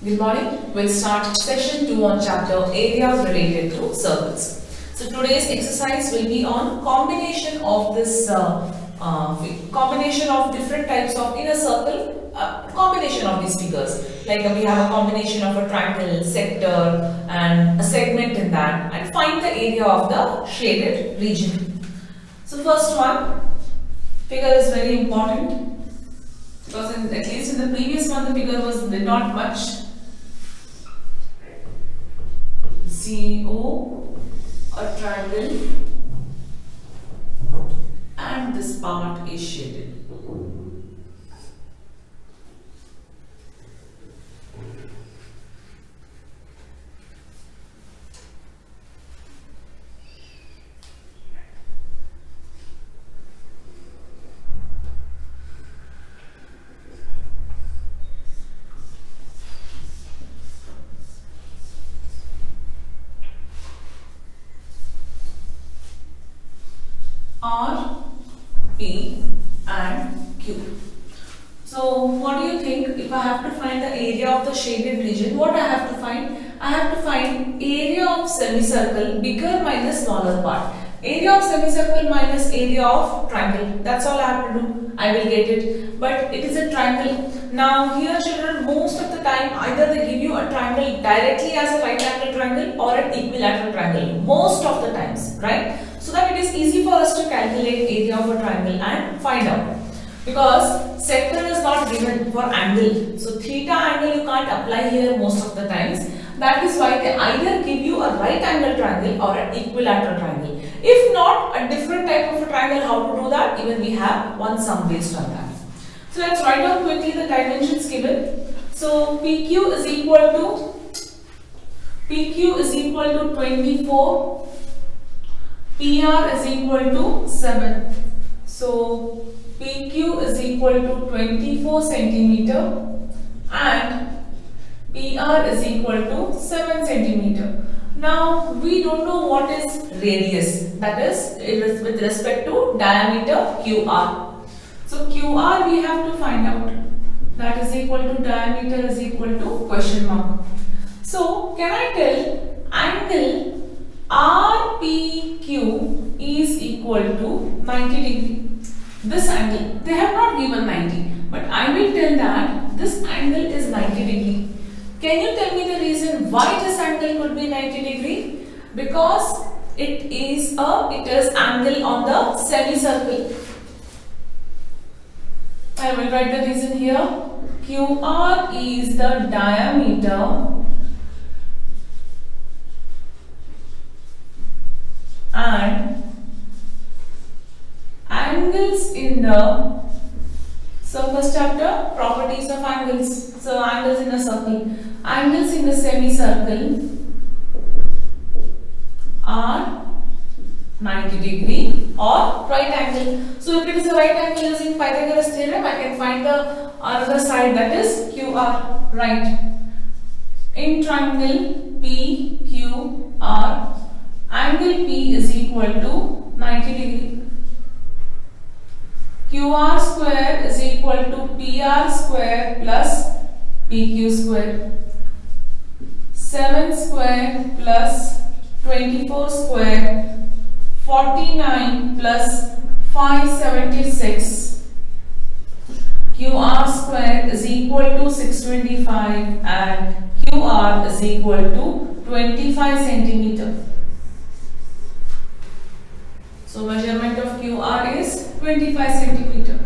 Good morning. We'll start session 2 on chapter areas related to circles. So today's exercise will be on combination of this combination of different types of in a circle, combination of these figures. Like we have a combination of a triangle, sector and a segment in that, and find the area of the shaded region. So first one, figure is very important because at least in the previous one the figure was not much. CO, a triangle, and this part is shaded. R, P and Q. So what do you think if I have to find the area of the shaded region? What I have to find? I have to find area of semicircle, bigger minus smaller part. Area of semicircle minus area of triangle. That's all I have to do. I will get it. But it is a triangle. Now here children, most of the time either they give you a triangle directly as a right angle triangle or an equilateral triangle. Most of the times, right? So that it is easy for us to calculate area of a triangle and find out. Because sector is not given for angle. So theta angle you can't apply here most of the times. That is why they either give you a right angle triangle or an equilateral triangle. If not, a different type of a triangle, how to do that? Even we have one sum based on that. So let's write down quickly the dimensions given. So PQ is equal to 24. PR is equal to 7. So PQ is equal to 24 centimeter and PR is equal to 7 centimeter. Now we don't know what is radius, that is with respect to diameter QR. So QR we have to find out, that is equal to diameter is equal to question mark. So can I tell angle RPQ is equal to 90 degree. This angle, they have not given 90, but I will tell that this angle is 90 degree. Can you tell me the reason why this angle could be 90 degree? Because it is angle on the semicircle. I will write the reason here. QR is the diameter and angles in the, so first chapter, properties of angles. So angles in a circle. Angles in the semicircle are 90 degree or right angle. So if it is a right angle using Pythagoras theorem, I can find the other side, that is QR, right. In triangle PQR, angle P is equal to 90 degree. QR square is equal to PR square plus PQ square. 7 square plus 24 square, 49 plus 576. QR square is equal to 625 and QR is equal to 25 centimeter. So measurement of QR is 25 centimeter.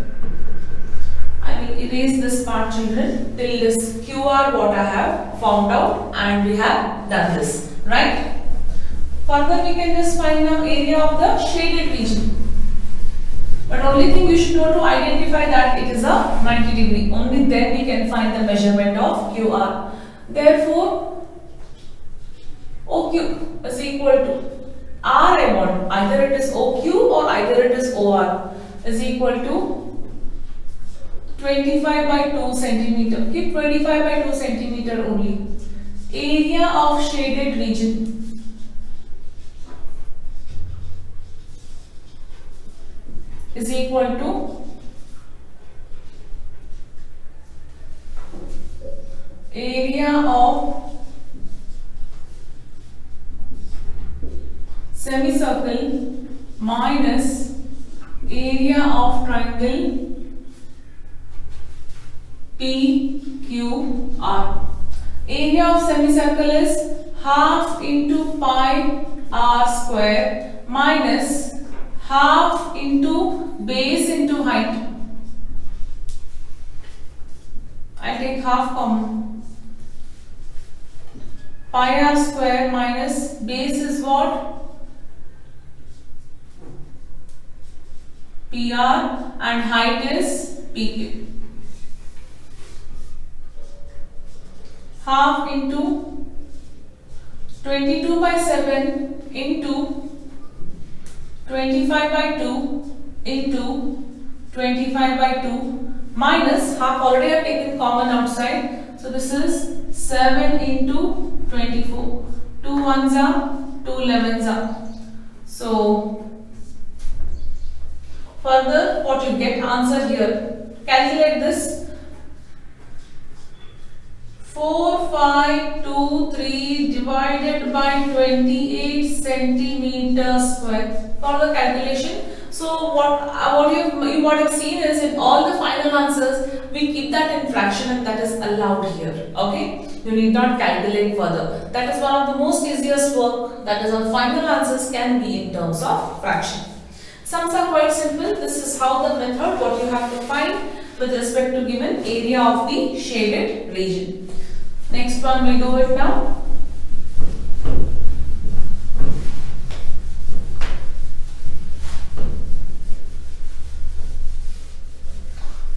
I will erase this part children till this QR what I have found out and we have done this, right? Further we can just find the area of the shaded region. But only thing you should know to identify that it is a 90 degree. Only then we can find the measurement of QR. Therefore, OQ is equal to R I want, either it is OQ or either it is OR, is equal to 25 by 2 centimeter. Keep 25 by 2 centimeter only. Area of shaded region is equal to area of semicircle minus area of triangle PQR. Area of semicircle is half into pi r square minus half into base into height. I take half common. Pi r square minus base is what? PR and height is PQ. Half into 22 by 7 into 25 by 2 into 25 by 2 minus half, already I have taken common outside. So this is 7 into 24. 2 ones are 2 11s are. So further what you get answer here. Calculate this. 4523 divided by 28 centimeters square for the calculation. So what you have seen is in all the final answers we keep that in fraction and that is allowed here. Okay, you need not calculate further. That is one of the most easiest work, that is our final answers can be in terms of fraction. Sums are quite simple. This is how the method, what you have to find with respect to given area of the shaded region. Next one we do it now.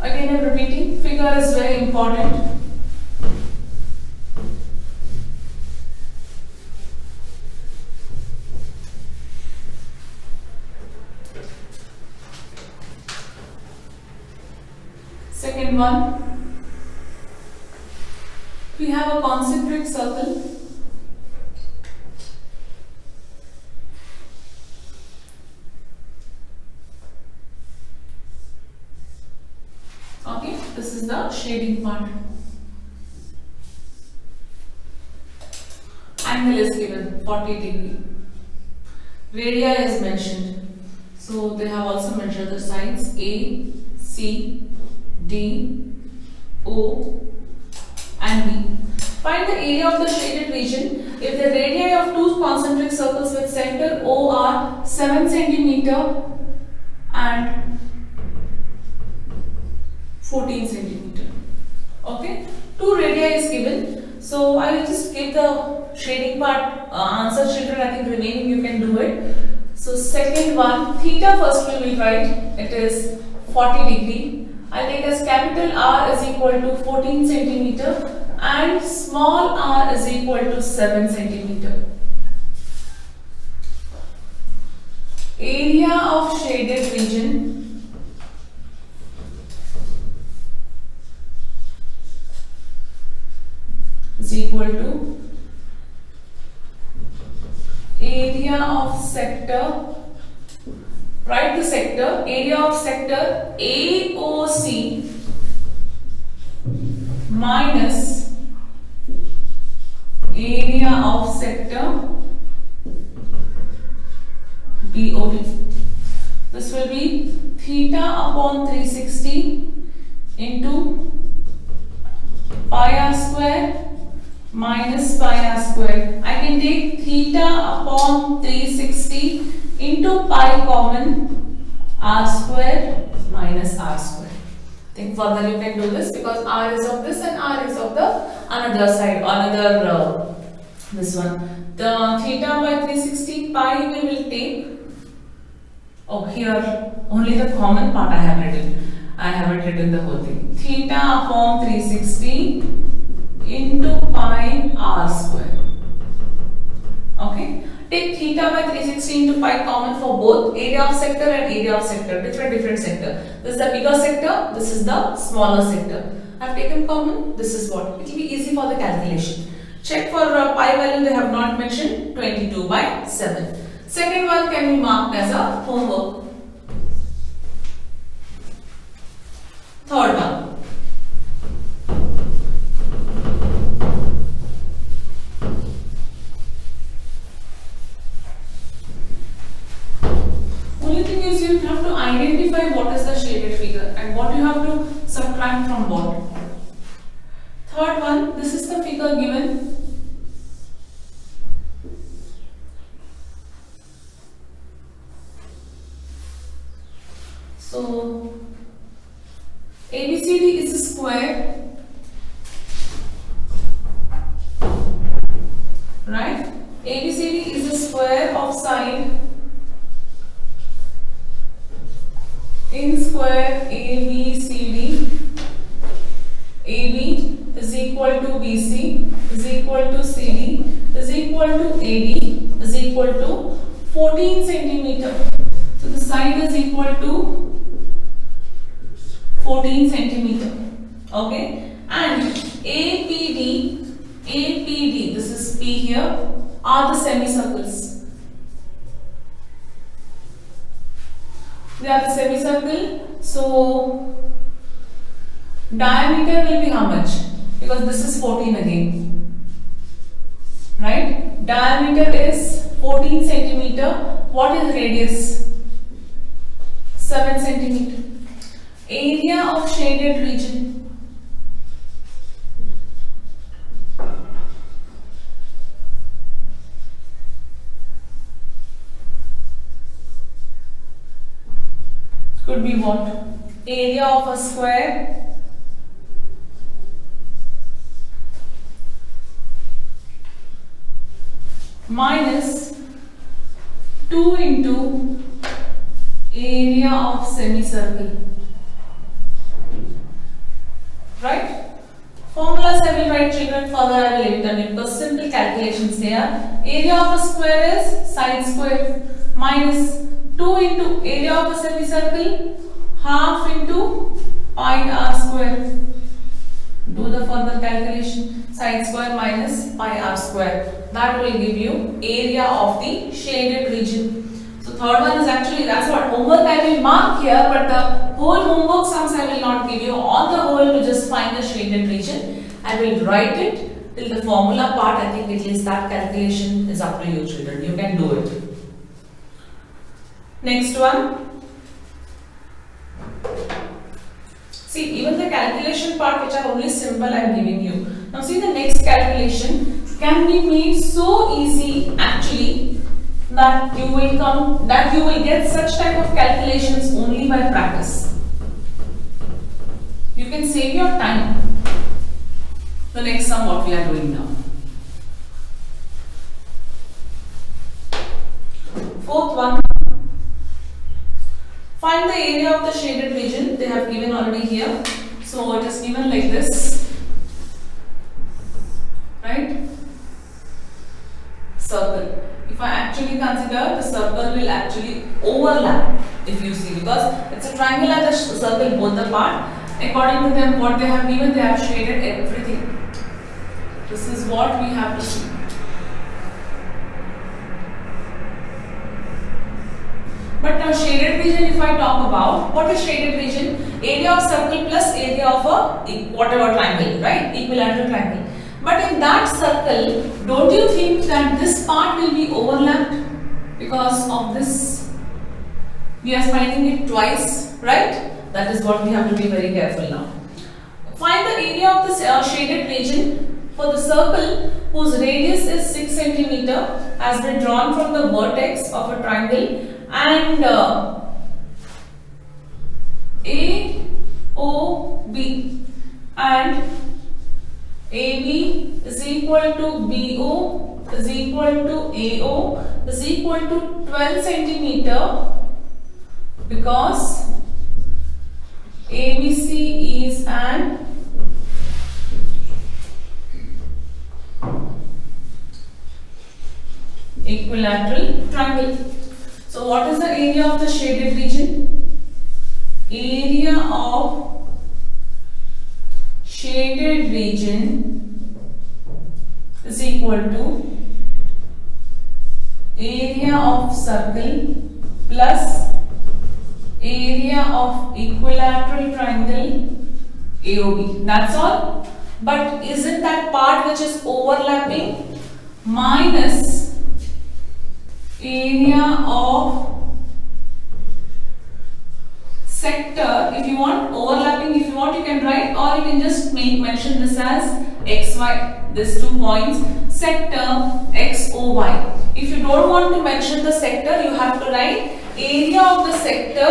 Again I am repeating, figure is very important. Second one, we have a concentric circle. Okay, this is the shading part. Angle is given 40 degree. Radii is mentioned. So they have also measured the sides A, C, D, O and B. Find the area of the shaded region if the radii of two concentric circles with center O are 7 cm and 14 cm. Okay, two radii is given. So I will just give the shading part answer, children. I think remaining you can do it. So second one, theta first we will write. It is 40 degree. I take as capital R is equal to 14 centimeter and small r is equal to 7 centimeter. Area of shaded region is equal to area of sector. Write the sector, area of sector AOC minus area of sector BOD. This will be theta upon 360 into pi r square minus pi r square. I can take theta upon 360 into pi common, r square minus r square. Think further you can do this because r is of this and r is of the another side, another this one. The theta by 360 pi we will take. Oh, here only the common part I have written. I haven't written the whole thing. Theta upon 360 into pi r square. Okay. Take theta by 360 into pi common for both area of sector and area of sector. Different sector. This is the bigger sector. This is the smaller sector. I have taken common. This is what. It will be easy for the calculation. Check for pi value. They have not mentioned 22 by 7. Second one can be marked as a homework. Third one. What you have to subtract from what? Third one, this is the figure given. So ABCD is a square, right? ABCD is a square of side in square ABCD. AB is equal to BC is equal to CD is equal to AD is equal to 14 centimeter. So the side is equal to 14 centimeter. Okay, and APD, this is P here, are the semicircles. They are the semicircle. So diameter will be how much? Because this is 14 again, right? Diameter is 14 centimeter. What is radius? 7 centimeter. Area of shaded region. Could be what? Area of a square minus 2 into area of semicircle. Right? Formulas I will write, children, further I will leave it on because simple calculations there. Area of a square is side square minus 2 into area of a semicircle half into pi r square. Do the further calculation. Side square minus pi r square. That will give you area of the shaded region. So third one is actually, that's what homework I will mark here, but the whole homework sums I will not give you. On the whole, to just find the shaded region, I will write it till the formula part. I think at least that calculation is up to you, children. You can do it. Next one. See, even the calculation part which are only simple I am giving you. Now see, the next calculation can be made so easy actually that you will get such type of calculations only by practice. You can save your time. The next sum what we are doing now. Fourth one. Find the area of the shaded region. They have given already here. So it is given like this. Right? Circle. If I actually consider, the circle will actually overlap if you see, because it's a triangle and the circle both apart. According to them, what they have given, they have shaded everything. This is what we have to see. But now shaded region, if I talk about, what is shaded region? Area of circle plus area of a whatever triangle, right? Equilateral triangle. But in that circle, don't you think that this part will be overlapped because of this? We are finding it twice, right? That is what we have to be very careful now. Find the area of the shaded region for the circle whose radius is 6 cm has been drawn from the vertex of a triangle and AOB and AB is equal to BO is equal to AO is equal to 12 cm because ABC is an equilateral triangle. So what is the area of the shaded region? Area of shaded region is equal to area of circle plus area of equilateral triangle AOB. That's all. But isn't that part which is overlapping minus area of sector, if you want overlapping, if you want you can write, or you can just mention this as xy, these 2 points, sector XOY. If you don't want to mention the sector, you have to write area of the sector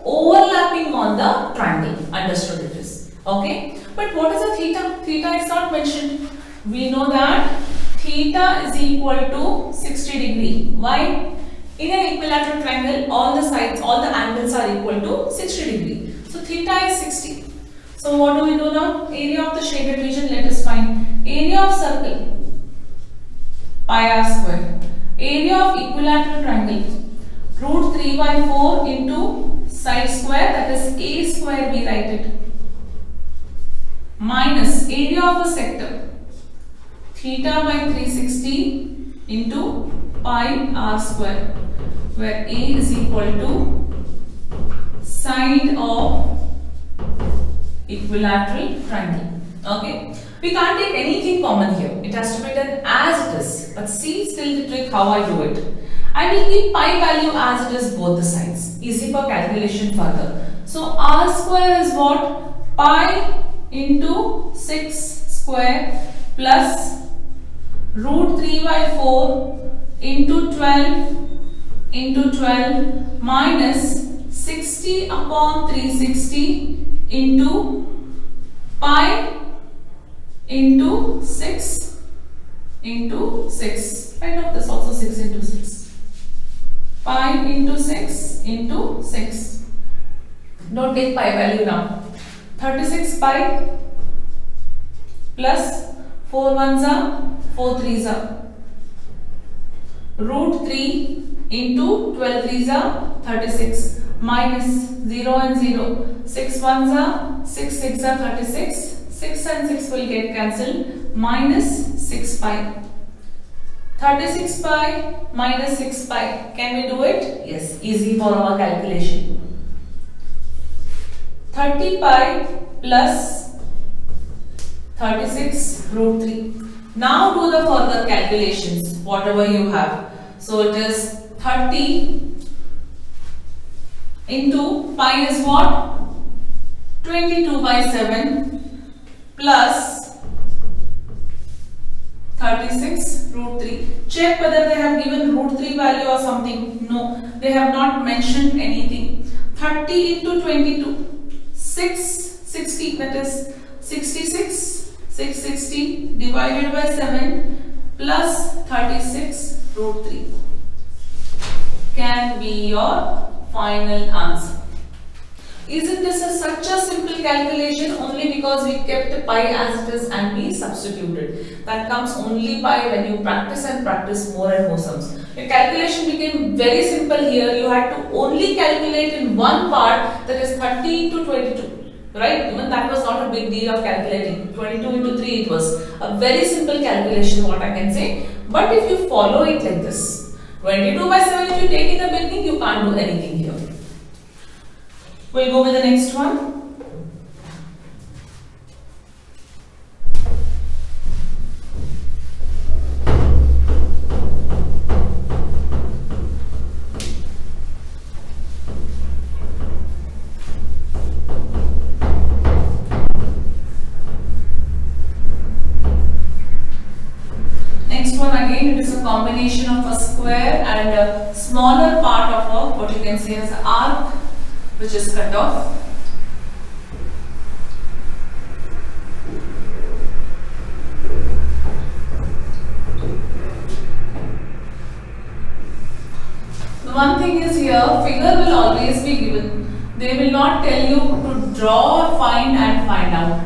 overlapping on the triangle. Understood it is. Okay. But what is the theta? Theta is not mentioned. We know that theta is equal to 60 degree. Why? In an equilateral triangle, all the sides, all the angles are equal to 60 degree. So theta is 60. So what do we do now? Area of the shaded region, let us find. Area of circle, pi r square. Area of equilateral triangle, root 3 by 4 into side square, that is a square, we write it. Minus area of a sector, theta by 360 into pi r square, where a is equal to side of equilateral triangle. Okay, we can't take anything common here. It has to be done as it is. But see still the trick how I do it. I will keep pi value as it is both the sides. Easy for calculation further. So r square is what? Pi into 6 square plus root 3 by 4 into 12 minus 60 upon 360 into pi into 6 into 6. Write off this also, 6 into 6. Pi into 6 into 6. Don't take pi value now. 36 pi plus 4 ones are 4 threes are root 3 into 12 threes are 36 minus 0 and 0, 6 ones are 6 6 are 36, 6 and 6 will get cancelled, minus 6 pi. 36 pi minus 6 pi. Can we do it? Yes, easy for our calculation. 30 pi plus 36 root 3. Now do the further calculations, whatever you have. So it is 30 into pi is what? 22 by 7 plus 36 root 3. Check whether they have given root 3 value or something. No, they have not mentioned anything. 30 into 22, 660, that is 66, 660 divided by 7 plus 36 root 3 can be your final answer. Isn't this such a simple calculation? Only because we kept pi as it is and we substituted. That comes only by when you practice and practice more and more sums. Your calculation became very simple here. You had to only calculate in one part, that is 30 into 22. Right? Even that was not a big deal of calculating. 22 into 3 it was a very simple calculation, what I can say. But if you follow it like this, 22 by 7 if you take in the beginning, you can't do anything here. We'll go with the next one. Next one again, it is a combination of a square and a smaller part of a, what you can say as an arc, which is cut off. The one thing is here, figure will always be given. They will not tell you to draw or find and find out.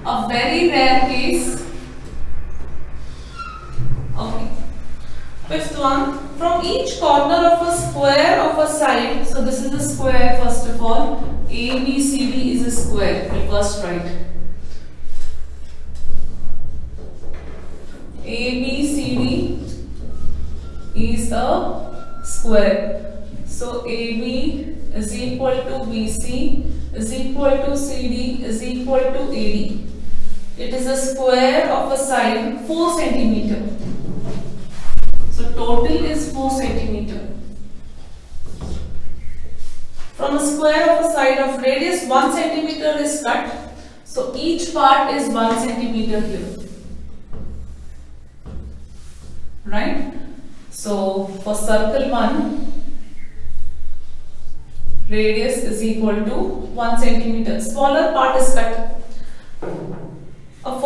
A very rare case. Okay. Fifth one, from each corner of a square of a side, so this is a square first of all, ABCD is a square, we'll first write. ABCD is a square. So AB is equal to BC is equal to CD is equal to AD. It is a square of a side 4 centimeter. So total is 4 centimeter. From from a square of a side of radius 1 centimeter is cut. So each part is 1 centimeter here. Right? So for circle 1, radius is equal to 1 centimeter. Smaller part is cut. A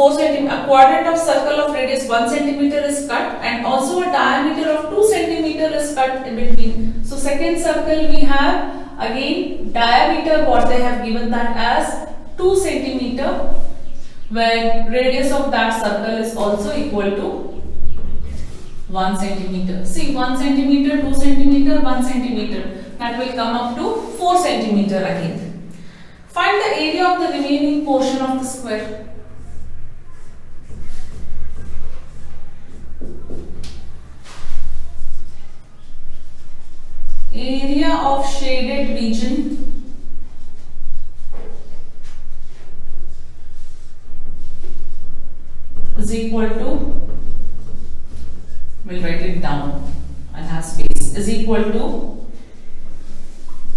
quadrant of circle of radius 1 centimeter is cut, and also a diameter of 2 centimeter is cut in between. So second circle we have again diameter, what they have given that as 2 centimeter, where radius of that circle is also equal to 1 centimeter. See, 1 centimeter, 2 centimeter, 1 centimeter. That will come up to 4 centimeter again. Find the area of the remaining portion of the square. Area of shaded region is equal to, we'll write it down and have space, is equal to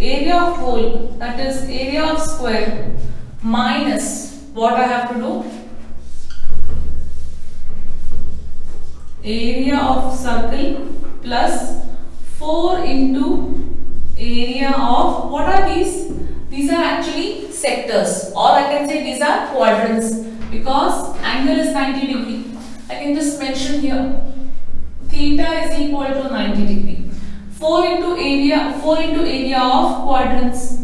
area of whole, that is area of square, minus what I have to do, area of circle, plus 4 into area of, what are these? These are actually sectors, or I can say these are quadrants, because angle is 90 degree. I can just mention here theta is equal to 90 degree. 4 into area of quadrants.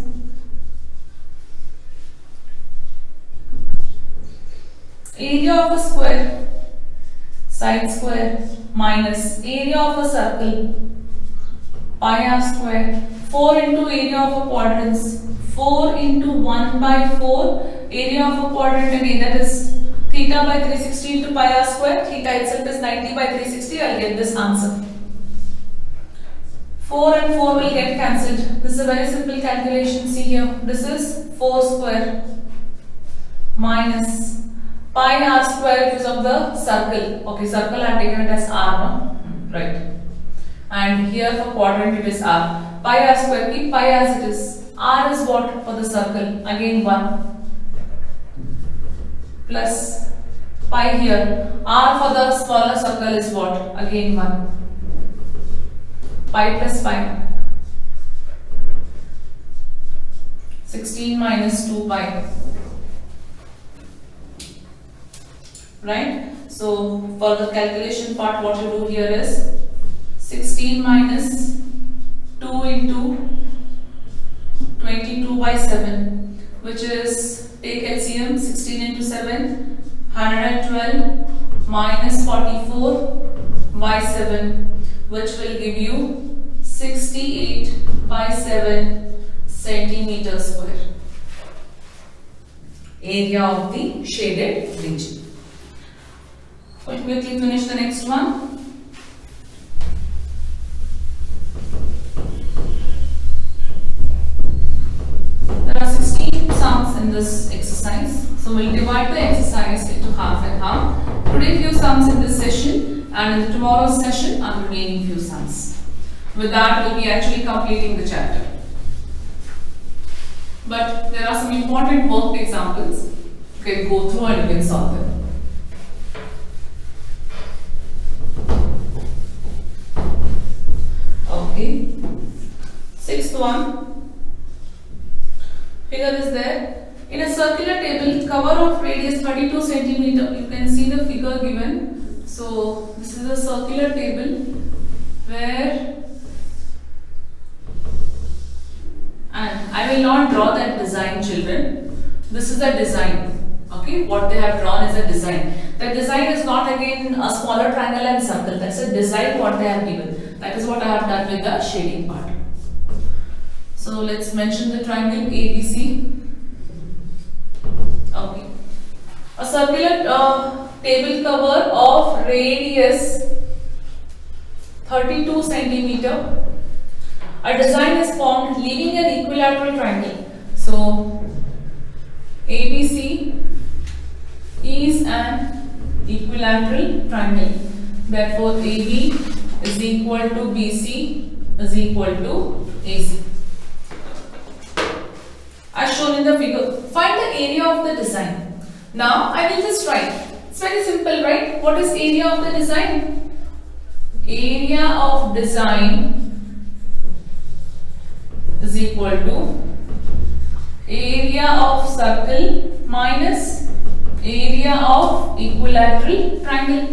Area of a square, side square, minus area of a circle, pi r square. 4 into area of a quadrants, 4 into 1 by 4, area of a quadrant again, that is theta by 360 into pi r square. Theta itself is 90 by 360. I'll get this answer. 4 and 4 will get cancelled. This is a very simple calculation. See here, this is 4 square minus pi r square, which is of the circle. Okay, circle I have taken it as r, no? Right. And here for quadrant it is r. Pi r square, keep pi as it is. R is what for the circle? Again 1. Plus pi here. R for the smaller circle is what? Again 1. Pi plus pi. 16 minus 2 pi. Right? So for the calculation part, what you do here is 16 minus 2 into 22 by 7, which is, take LCM, 16 into 7, 112 minus 44 by 7, which will give you 68 by 7 centimeter square. Area of the shaded region. We'll quickly finish the next one. There are 16 sums in this exercise. So we'll divide the exercise into half and half. Today few sums in this session, and in tomorrow's session are the remaining few sums. With that we'll be actually completing the chapter. But there are some important worked examples. You can go through and you can solve them. Okay. Sixth one. Figure is there. In a circular table, cover of radius 32 centimeter. You can see the figure given. So this is a circular table where, and I will not draw that design, children. This is a design. Okay, what they have drawn is a design. The design is not again a smaller triangle and circle. That's a design what they have given. That is what I have done with the shading part. So let's mention the triangle ABC. Okay. A circular table cover of radius 32 centimeter. A design is formed leaving an equilateral triangle. So ABC is an equilateral triangle. Therefore AB is equal to BC is equal to AC. in the figure. Find the area of the design. Now I will just write. It's very simple, right? What is area of the design? Area of design is equal to area of circle minus area of equilateral triangle,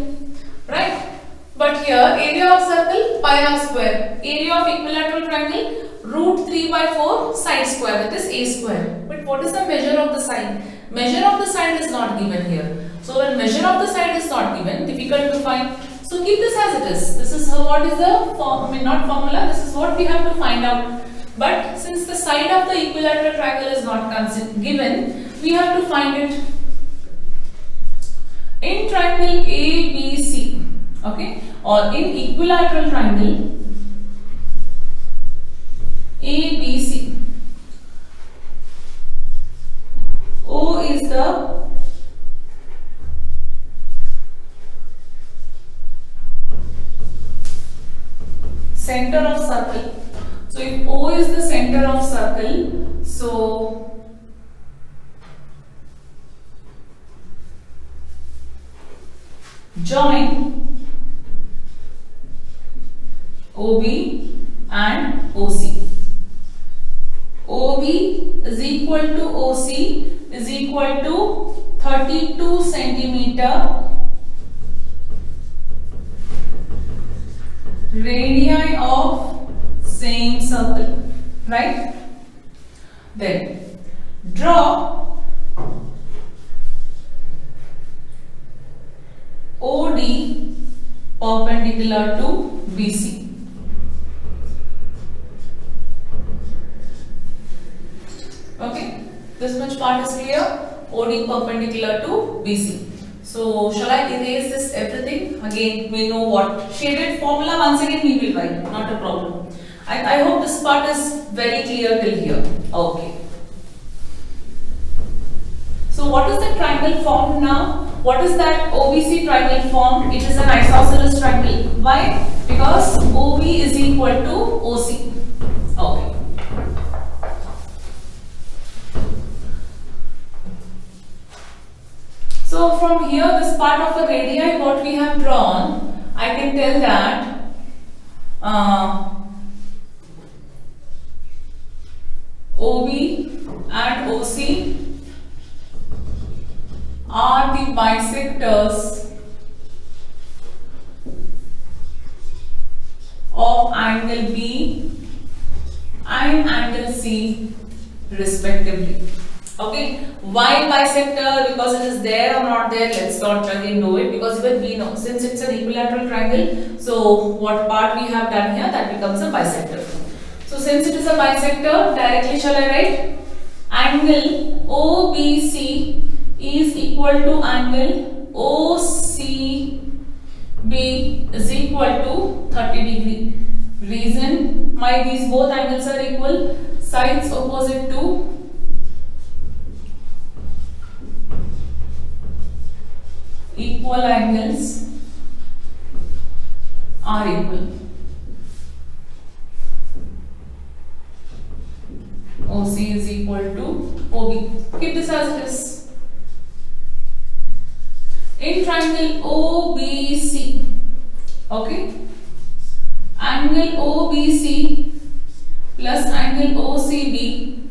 right? But here area of circle pi r square, area of equilateral triangle root 3 by 4 side square, that is a square. But what is the measure of the side? Measure of the side is not given here. So when measure of the side is not given, difficult to find. So keep this as it is. This is what is the not formula. This is what we have to find out. But since the side of the equilateral triangle is not given, we have to find it. In triangle ABC, okay, or in equilateral triangle ABC, O is the center of circle. So if O is the center of circle, so join OB and OC. OB is equal to OC is equal to 32 centimeter radii of same circle, right? Then draw OD perpendicular to BC. Okay, this much part is clear. OD perpendicular to BC. So shall I erase this everything? Again, we know what shaded formula. Once again we will write, not a problem. I hope this part is very clear till here. Okay. So what is the triangle formed now? What is that OBC triangle formed? It is an isosceles triangle. Why? Because OB is equal to OC. Okay. So from here, this part of the radii what we have drawn, I can tell that OB and OC are the bisectors of angle B and angle C respectively. Okay, why bisector? Because it is there or not there. Let's not again do it, because even we know since it's an equilateral triangle, so what part we have done here, that becomes a bisector. So since it is a bisector, directly shall I write angle OBC is equal to angle OCB is equal to 30 degree. Reason why these both angles are equal, sides opposite to equal angles are equal. OC is equal to OB. Keep this as it is. In triangle OBC, okay, angle OBC plus angle OCB,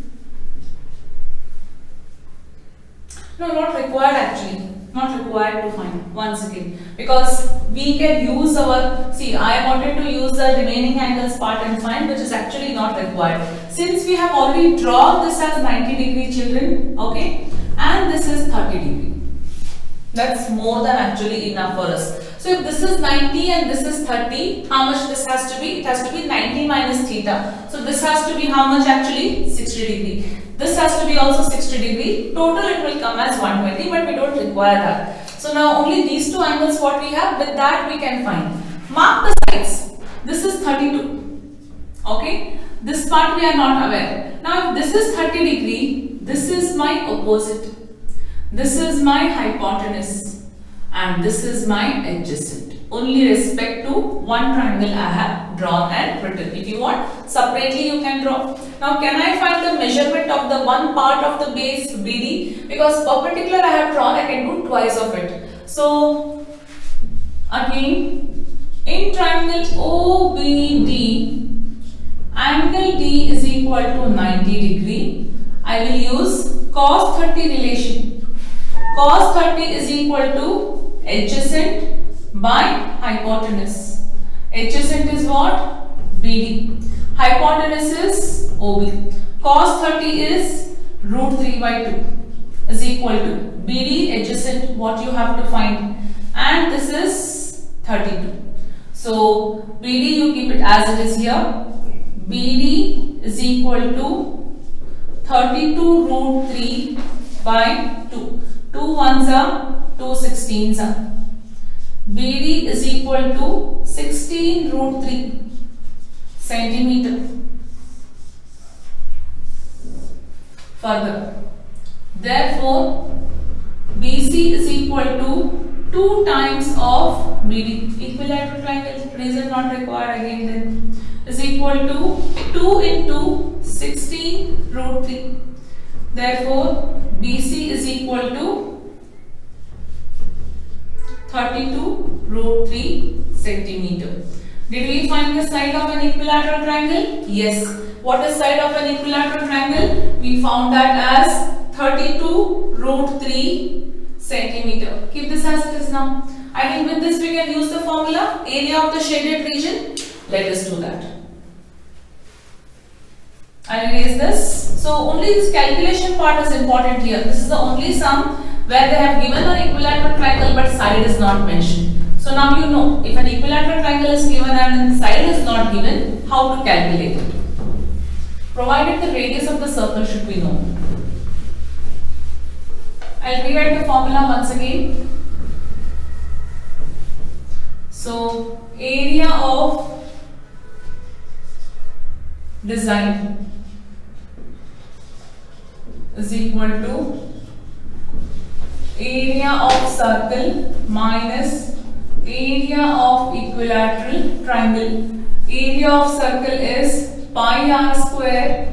no, not required actually. Not required to find once again, because we can use our, see, I wanted to use the remaining angles part and find, which is actually not required. Since we have already drawn this as 90 degree children, okay, and this is 30 degree. That's more than actually enough for us. So if this is 90 and this is 30, how much this has to be? It has to be 90 minus theta. So this has to be how much actually? 60 degree. This has to be also 60 degree. Total it will come as 120, but we don't require that. So now only these two angles what we have, with that we can find. Mark the sides. This is 32. Okay. This part we are not aware. Now if this is 30 degree, this is my opposite. This is my hypotenuse. And this is my adjacent. Only respect to one triangle I have drawn and written. If you want, separately you can draw. Now can I find the measurement of the one part of the base BD? Because perpendicular I have drawn, I can do twice of it. So again, in triangle OBD, angle D is equal to 90 degree. I will use cos 30 relation. Cos 30 is equal to adjacent by hypotenuse. Adjacent is what? BD. Hypotenuse is OB. Cos 30 is root 3 by 2 is equal to BD adjacent, what you have to find, and this is 32. So BD you keep it as it is here. BD is equal to 32 root 3 by 2. 2 ones are 2 16s are. BD is equal to 16 root 3 centimeter. Further, therefore BC is equal to 2 times of BD. Equilateral triangle, reason not required again then, is equal to 2 into 16 root 3. Therefore BC is equal to 32 root 3 centimeter. Did we find the side of an equilateral triangle? Yes. What is side of an equilateral triangle? We found that as 32 root 3 centimeter. Keep this as it is now. I think with this we can use the formula area of the shaded region. Let us do that. I'll erase this. So only this calculation part is important here. This is the only sum where they have given an equilateral triangle but side is not mentioned. So now you know if an equilateral triangle is given and side is not given, how to calculate it. Provided the radius of the circle should be known. I'll rewrite the formula once again. So area of design is equal to area of circle minus area of equilateral triangle. Area of circle is pi r square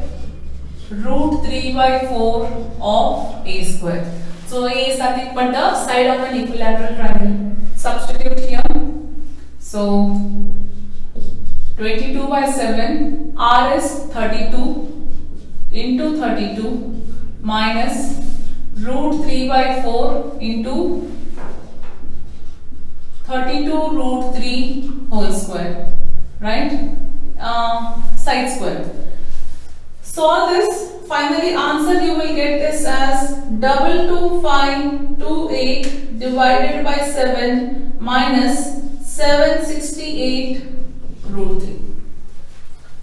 root 3 by 4 of a square. So a is nothing but the side of an equilateral triangle. Substitute here. So 22 by 7, r is 32 into 32 minus root 3 by 4 into 32 root 3 whole square, right? Side square. Solve this. Finally, answer you will get this as 222528 divided by 7 minus 768 root 3.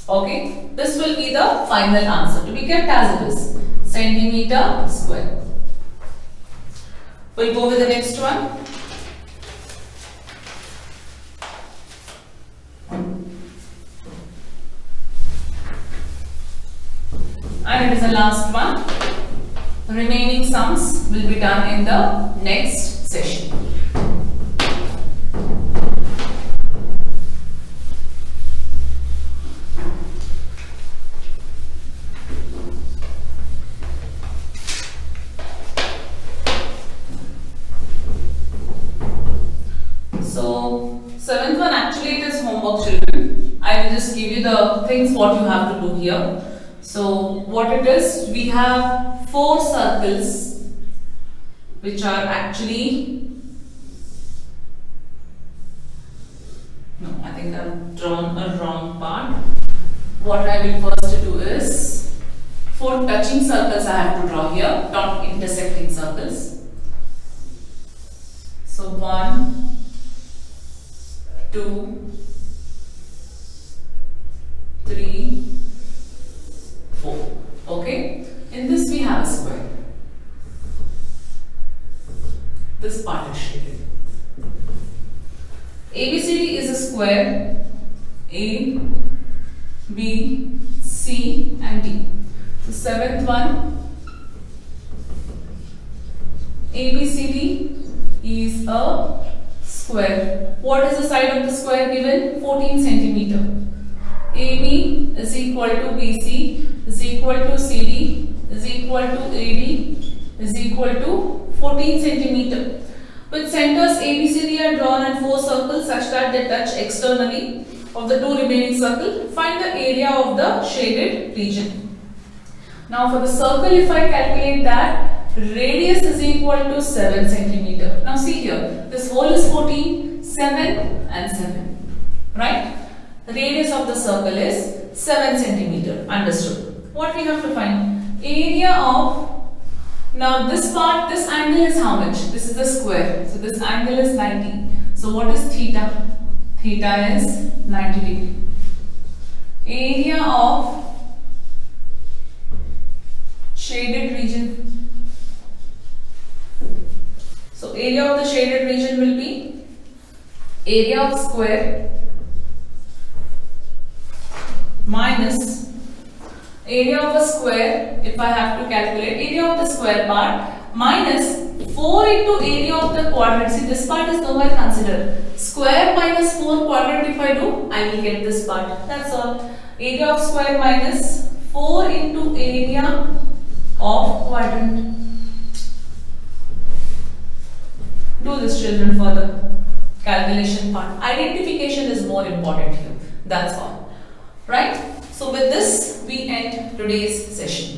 Okay, this will be the final answer to be kept as it is, centimeter square. We'll go with the next one. And it is the last one. The remaining sums will be done in the next session. So, 7th one actually it is homework, children. I will just give you the things what you have to do here. So what it is, we have 4 circles which are actually, no, I think I have drawn a wrong part. What I will first do is 4 touching circles I have to draw here, not intersecting circles. So 1, 2, 3, 4. Okay, in this we have a square. This part is shaded. ABCD is a square. A, B, C and D. The 7th one, ABCD is a square. What is the side of the square given? 14 centimeter. AB is equal to BC is equal to CD is equal to AD is equal to 14 centimeter. With centers ABCD are drawn and 4 circles such that they touch externally of the 2 remaining circles, find the area of the shaded region. Now for the circle, if I calculate that, radius is equal to 7 centimeter. Now see here, this hole is 14, 7 and 7, right? The radius of the circle is 7 centimeter. Understood. What we have to find? Area of, now this part, this angle is how much? This is the square. So this angle is 90. So what is theta? Theta is 90 degree. Area of shaded region. So area of the shaded region will be area of square minus area of a square, if I have to calculate area of the square part, minus 4 into area of the quadrant. See, this part is nowhere considered. Square minus 4 quadrant, if I do, I will get this part. That's all. Area of square minus 4 into area of quadrant. Do this, children, for the calculation part. Identification is more important here. That's all. Right? So with this, we end today's session.